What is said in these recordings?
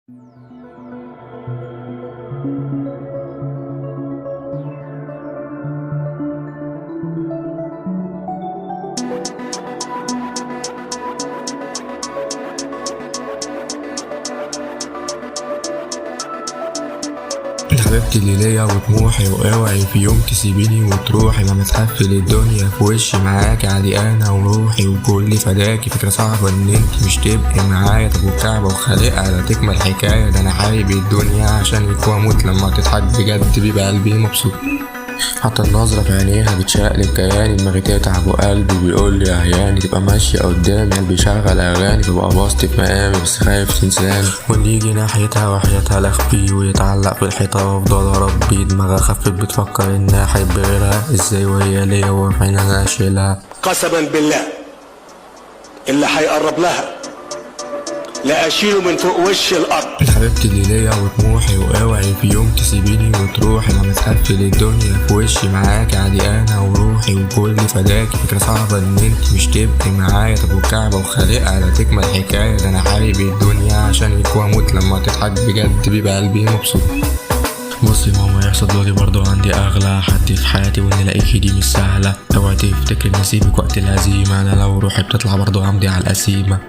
حبيبتي اللي ليا وطموحي، واوعي في يوم تسيبيني وتروحي. ما متحفل الدنيا في وشي معاكي، عادي انا وروحي وكل فداكي. فكرة صعبة ان انت مش تبقي معايا، طب والكعبة وخالقها لا تكمل حكاية. ده انا حابب الدنيا عشانك واموت، لما تضحك بجد بيبقى قلبي مبسوط. حتى النظرة في عينيها بتشقلب كياني، دماغي تتعب وقلبي بيقول لي عياني. تبقى ماشية قدامي قلبي شغل اغاني، ببقى باصت في مقامي بس خايف تنساني. واللي يجي ناحيتها وحياتها لاخفيه ويتعلق في الحيطة وافضل اربيه. دماغها خفت بتفكر اني احب غيرها، ازاي وهي ليا وفي عين انا اشيلها. قسما بالله اللي هيقرب لها لا اشيله من فوق وش الارض. حبيبتي اللي ليا وطموحي، واوعي في يوم تسيبيني وتروحي. ما متحفل الدنيا في وشي معاكي، عادي انا وروحي وكل فداكي. فكرة صعبة ان انت مش تبقي معايا، طب والكعبة وخالقها لا تكمل حكاية. ده انا حابب الدنيا عشانك واموت، لما تضحك بجد بيبقى قلبي مبسوط. بصي ماما، يحصل دلوقتي برضه عندي اغلى حد في حياتي، وان الاقيكي دي مش سهلة. اوعي تفتكر نسيبك وقت الهزيمة، انا لو روحي بتطلع برضه همضي على القسيمة.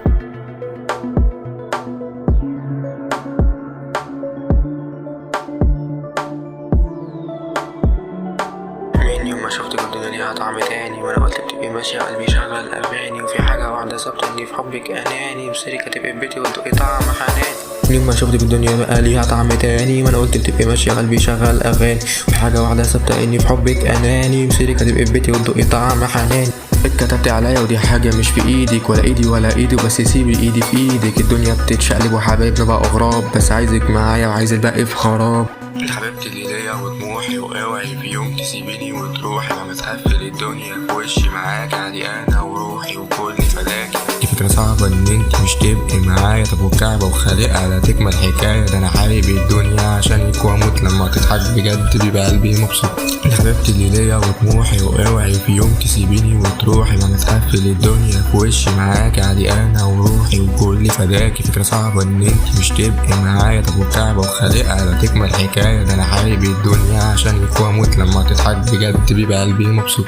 من يوم ما شفتك الدنيا ليها طعم تاني، وانا قلت بتبقي ماشية قلبي شغل اغاني. وفي حاجة واحدة ثابتة اني في حبك اناني، بسرك هتبقي في بيتي وتدوقي طعم حناني. من يوم ما شفتك الدنيا بقى ليها طعم تاني، وانا قلت بتبقي ماشية قلبي شغل اغاني. وفي حاجة واحدة ثابتة اني في حبك اناني، بسرك هتبقي في بيتي وتدوقي طعم حناني. اتكتبتي عليا ودي حاجة مش في ايدك، ولا ايدي ولا ايدي، بس سيبي ايدي في ايدك. الدنيا بتتشقلب وحبايبنا بقى غراب، بس عايزك معايا وعايز الباقي في خراب. حبيبتي اللي ليا وطموحي، واوعي في يوم تسيبيني وتروحي. ما متحفل الدنيا في وشي معاكي، عادي انا وروحي وكل فداكي. دي فكرة صعبة ان انت مش تبقي معايا، طب والكعبة وخالقها لا تكمل حكاية. ده انا حابب الدنيا عشانك واموت، لما تضحك بجد بيبقى قلبي مبسوط. حبيبتي اللي ليا وطموحي، واوعي في يوم تسيبيني وتروحي. ما متحفل الدنيا في وشي معاكي، عادي انا وروحي وكل فداكي. فكرة صعبة ان انت مش تبقي معايا، طب والكعبة وخالقها لا تكمل حكاية. ده انا حابب الدنيا عشانك واموت، لما تضحك بجد بيبقى قلبي مبسوط.